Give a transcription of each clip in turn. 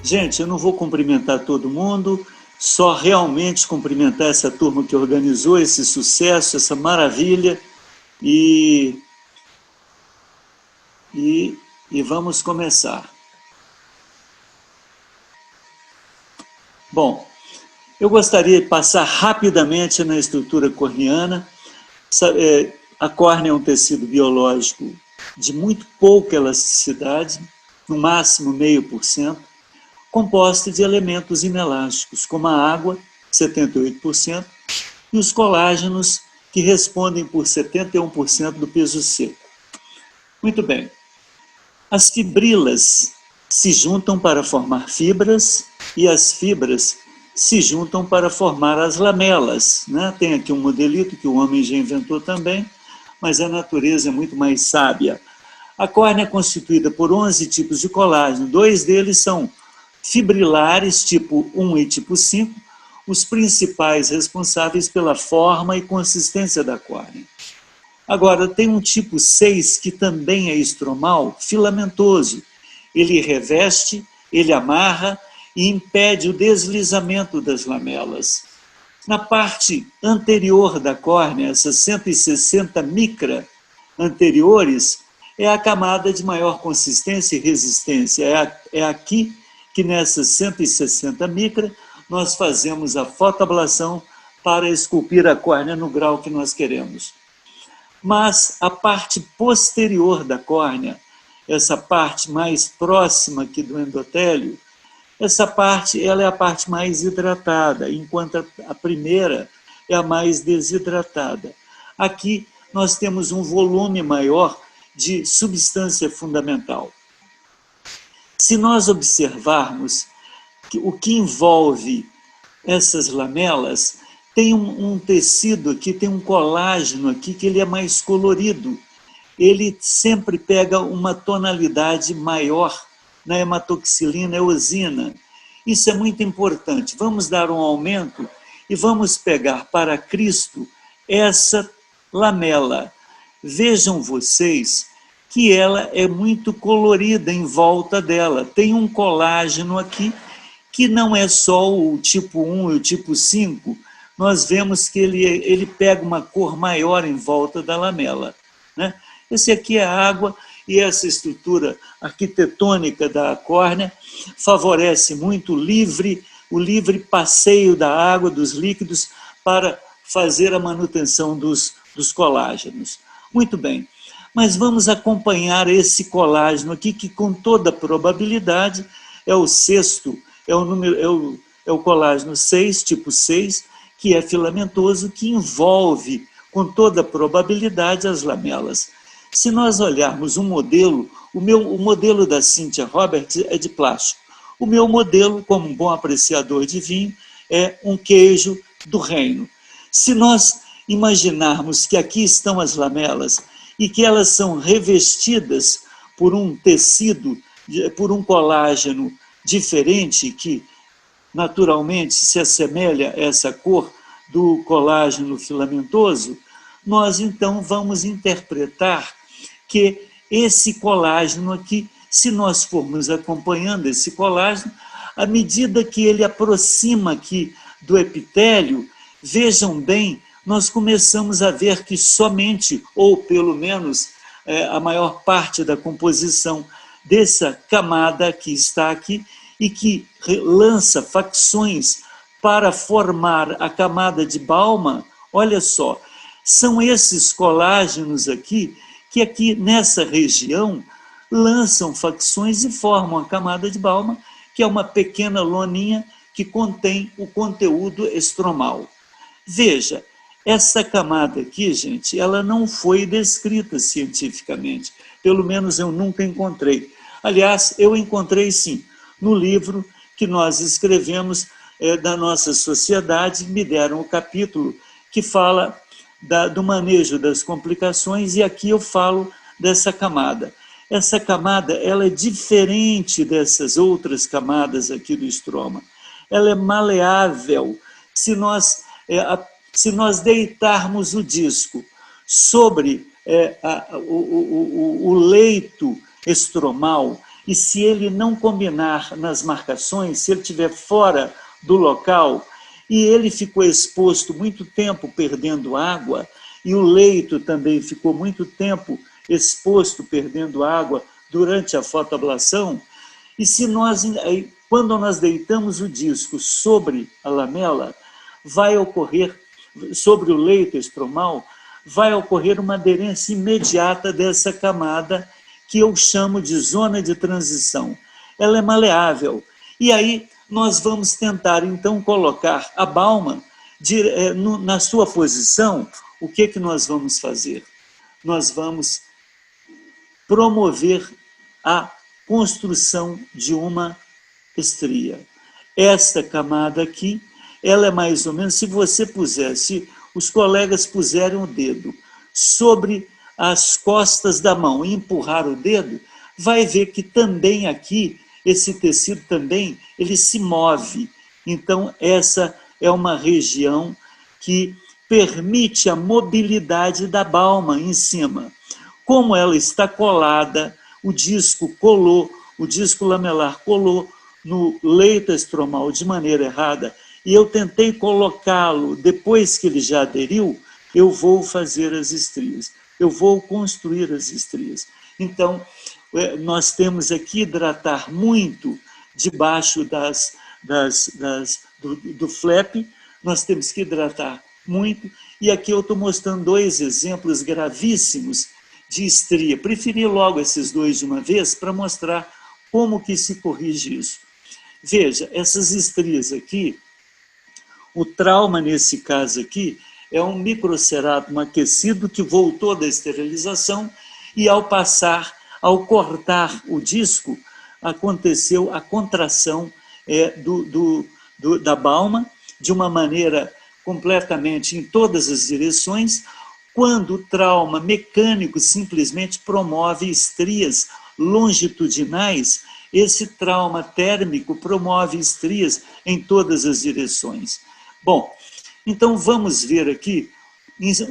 Gente, eu não vou cumprimentar todo mundo, só realmente cumprimentar essa turma que organizou esse sucesso, essa maravilha, e, e, e vamos começar. Bom, eu gostaria de passar rapidamente na estrutura corneana. A córnea é um tecido biológico de muito pouca elasticidade, no máximo 0,5%, composta de elementos inelásticos, como a água, 78%, e os colágenos, que respondem por 71% do peso seco. Muito bem. As fibrilas se juntam para formar fibras e as fibras se juntam para formar as lamelas, né? Tem aqui um modelito que o homem já inventou também, mas a natureza é muito mais sábia. A córnea é constituída por 11 tipos de colágeno, 2 deles são fibrilares, tipo 1 e tipo 5, os principais responsáveis pela forma e consistência da córnea. Agora, tem um tipo 6 que também é estromal, filamentoso. Ele reveste, ele amarra e impede o deslizamento das lamelas. Na parte anterior da córnea, essas 160 micra anteriores, é a camada de maior consistência e resistência. É aqui que nessas 160 micra nós fazemos a fotoablação para esculpir a córnea no grau que nós queremos. Mas a parte posterior da córnea, essa parte mais próxima aqui do endotélio, essa parte ela é a parte mais hidratada, enquanto a primeira é a mais desidratada. Aqui nós temos um volume maior de substância fundamental. Se nós observarmos o que envolve essas lamelas, tem um tecido aqui, tem um colágeno aqui que ele é mais colorido. Ele sempre pega uma tonalidade maior na hematoxilina eosina. Isso é muito importante. Vamos dar um aumento e vamos pegar para Cristo essa lamela. Vejam vocês que ela é muito colorida em volta dela. Tem um colágeno aqui que não é só o tipo 1 e o tipo 5, nós vemos que ele pega uma cor maior em volta da lamela, né? Esse aqui é a água, e essa estrutura arquitetônica da córnea favorece muito o livre passeio da água, dos líquidos, para fazer a manutenção dos colágenos. Muito bem, mas vamos acompanhar esse colágeno aqui, que com toda probabilidade é o sexto, é o colágeno 6, tipo 6, que é filamentoso, que envolve com toda probabilidade as lamelas. Se nós olharmos um modelo, o modelo da Cynthia Roberts é de plástico. O meu modelo, como um bom apreciador de vinho, é um queijo do reino. Se nós imaginarmos que aqui estão as lamelas e que elas são revestidas por um tecido, por um colágeno diferente, que naturalmente se assemelha a essa cor do colágeno filamentoso, nós então vamos interpretar que esse colágeno aqui, se nós formos acompanhando esse colágeno, à medida que ele aproxima aqui do epitélio, vejam bem, nós começamos a ver que somente, ou pelo menos a maior parte da composição dessa camada que está aqui, e que lança facções para formar a camada de Baumann, olha só, são esses colágenos aqui, que aqui nessa região lançam facções e formam a camada de Baumann, que é uma pequena loninha que contém o conteúdo estromal. Veja, essa camada aqui, gente, ela não foi descrita cientificamente, pelo menos eu nunca encontrei. Aliás, eu encontrei sim, no livro que nós escrevemos da nossa sociedade, me deram o capítulo que fala do manejo das complicações, e aqui eu falo dessa camada. Essa camada ela é diferente dessas outras camadas aqui do estroma. Ela é maleável. Se nós deitarmos o disco sobre o leito estromal, e se ele não combinar nas marcações, se ele estiver fora do local, e ele ficou exposto muito tempo perdendo água, e o leito também ficou muito tempo exposto perdendo água durante a fotoablação, e se nós, quando nós deitamos o disco sobre a lamela, vai ocorrer, sobre o leito estromal, vai ocorrer uma aderência imediata dessa camada que eu chamo de zona de transição. Ela é maleável. E aí nós vamos tentar, então, colocar a balma na sua posição. O que nós vamos fazer? Nós vamos promover a construção de uma estria. Esta camada aqui, ela é mais ou menos, se você pusesse, os colegas puserem o dedo sobre as costas da mão e empurrar o dedo, vai ver que também aqui, esse tecido também, ele se move. Então, essa é uma região que permite a mobilidade da balma em cima. Como ela está colada, o disco lamelar colou no leito estromal de maneira errada, e eu tentei colocá-lo, depois que ele já aderiu, eu vou fazer as estrias, eu vou construir as estrias. Então, nós temos aqui hidratar muito debaixo do flap, nós temos que hidratar muito, e aqui eu estou mostrando 2 exemplos gravíssimos de estria. Preferi logo esses 2 de uma vez para mostrar como que se corrige isso. Veja, essas estrias aqui, o trauma nesse caso aqui é um microcerato aquecido que voltou da esterilização e ao cortar o disco, aconteceu a contração da balma de uma maneira completamente em todas as direções, quando o trauma mecânico simplesmente promove estrias longitudinais, esse trauma térmico promove estrias em todas as direções. Bom, então vamos ver aqui,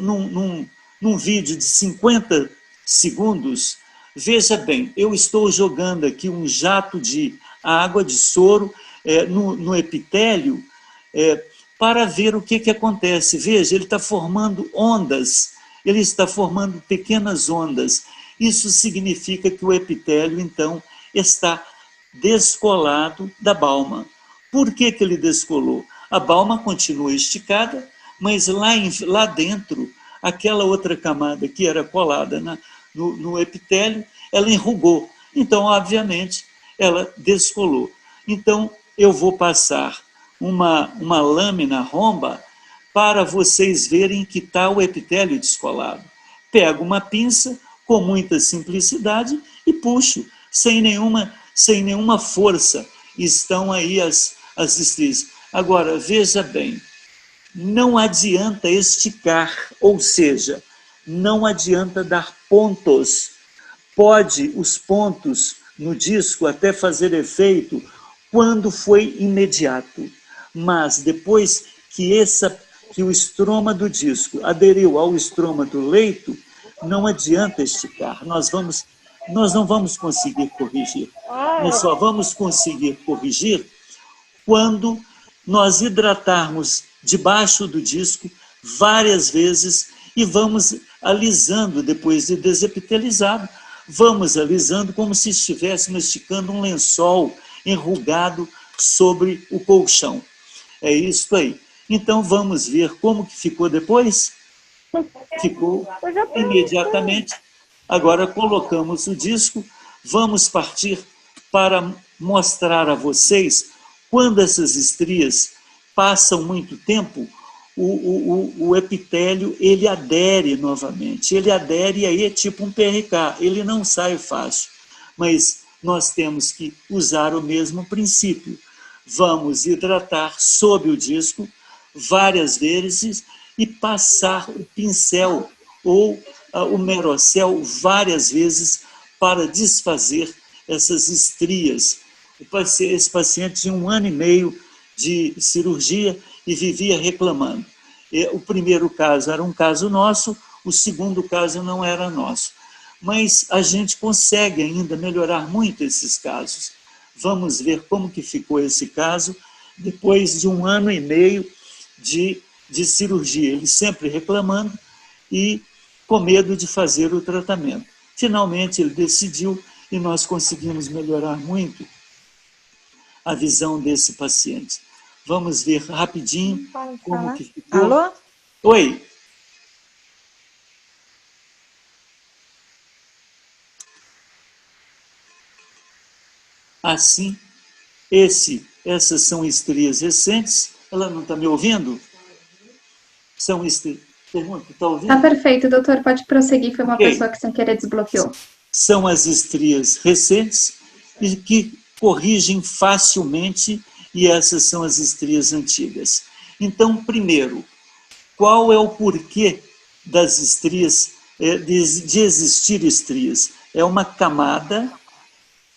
num vídeo de 50 segundos, veja bem, eu estou jogando aqui um jato de água, de soro, no epitélio, para ver o que acontece. Veja, ele está formando ondas, ele está formando pequenas ondas. Isso significa que o epitélio, então, está descolado da balma. Por que ele descolou? A balma continua esticada, mas lá dentro, aquela outra camada que era colada no epitélio, ela enrugou. Então, obviamente, ela descolou. Então, eu vou passar uma lâmina romba para vocês verem que está o epitélio descolado. Pego uma pinça com muita simplicidade e puxo, sem nenhuma força. Estão aí as estrias. Agora, veja bem, não adianta esticar, ou seja, não adianta dar pontos. Pode os pontos no disco até fazer efeito quando foi imediato, mas depois que o estroma do disco aderiu ao estroma do leito, não adianta esticar. Nós não vamos conseguir corrigir. Nós só vamos conseguir corrigir quando nós hidratarmos debaixo do disco várias vezes e vamos alisando depois de desepitelizado. Vamos alisando como se estivéssemos esticando um lençol enrugado sobre o colchão. É isso aí. Então vamos ver como que ficou depois. Ficou imediatamente. Agora colocamos o disco, vamos partir para mostrar a vocês quando essas estrias passam muito tempo, o epitélio ele adere novamente, ele adere e aí é tipo um PRK, ele não sai fácil, mas nós temos que usar o mesmo princípio. Vamos hidratar sob o disco várias vezes e passar o pincel ou o Merocel várias vezes para desfazer essas estrias. Esse paciente tinha 1 ano e meio de cirurgia e vivia reclamando. O primeiro caso era um caso nosso, o segundo caso não era nosso. mas a gente consegue ainda melhorar muito esses casos. Vamos ver como que ficou esse caso depois de 1 ano e meio de cirurgia. Ele sempre reclamando e com medo de fazer o tratamento. Finalmente ele decidiu e nós conseguimos melhorar muito a visão desse paciente. Vamos ver rapidinho como que ficou. Alô? Oi. Assim, essas são estrias recentes. Ela não está me ouvindo? São estrias. Pergunta, está ouvindo? Tá perfeito, doutor. Pode prosseguir. Foi uma Ok. pessoa que sem querer desbloqueou. São as estrias recentes e que corrigem facilmente, e essas são as estrias antigas. Então, primeiro, qual é o porquê das estrias, de existir estrias? É uma camada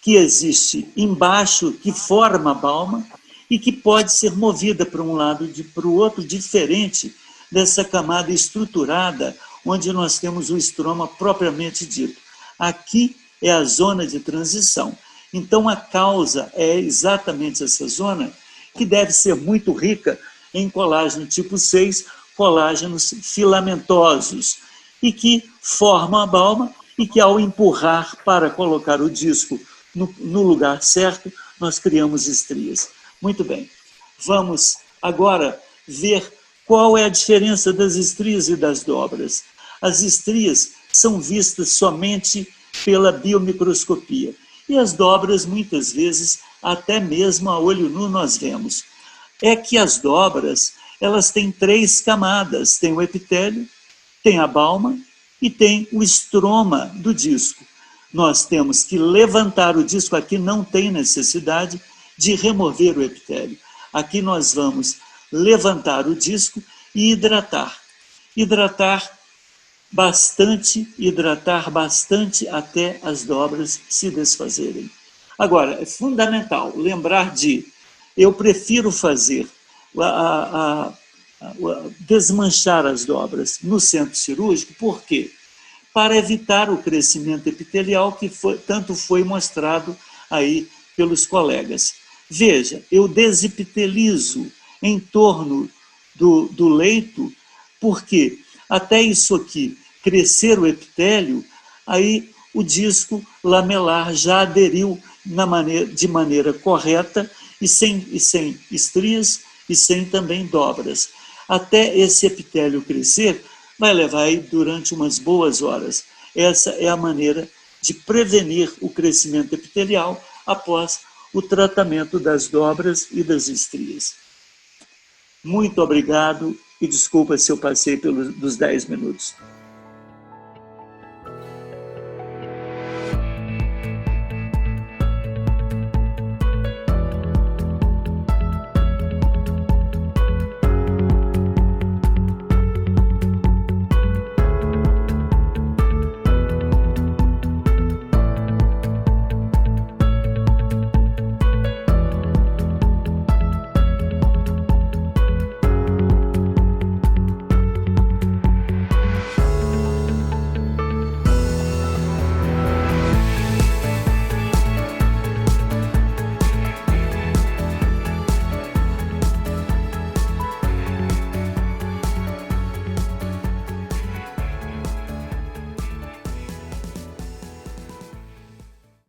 que existe embaixo, que forma a balma e que pode ser movida para um lado e para o outro, diferente dessa camada estruturada, onde nós temos o estroma propriamente dito. Aqui é a zona de transição. Então, a causa é exatamente essa zona, que deve ser muito rica em colágeno tipo 6, colágenos filamentosos, e que formam a balma e que, ao empurrar para colocar o disco no lugar certo, nós criamos estrias. Muito bem. Vamos agora ver qual é a diferença das estrias e das dobras. As estrias são vistas somente pela biomicroscopia e as dobras, muitas vezes, até mesmo a olho nu nós vemos. É que as dobras, elas têm 3 camadas. Tem o epitélio, tem a balma e tem o estroma do disco. Nós temos que levantar o disco. Aqui não tem necessidade de remover o epitélio. Aqui nós vamos levantar o disco e hidratar. Hidratar bastante até as dobras se desfazerem. Agora, é fundamental lembrar eu prefiro fazer desmanchar as dobras no centro cirúrgico. Por quê? Para evitar o crescimento epitelial que tanto foi mostrado aí pelos colegas. Veja, eu desepitelizo em torno do leito, porque até isso aqui crescer o epitélio, aí o disco lamelar já aderiu de maneira correta e sem estrias e sem também dobras. Até esse epitélio crescer, vai levar aí durante umas boas horas. Essa é a maneira de prevenir o crescimento epitelial após o tratamento das dobras e das estrias. Muito obrigado e desculpa se eu passei dos 10 minutos.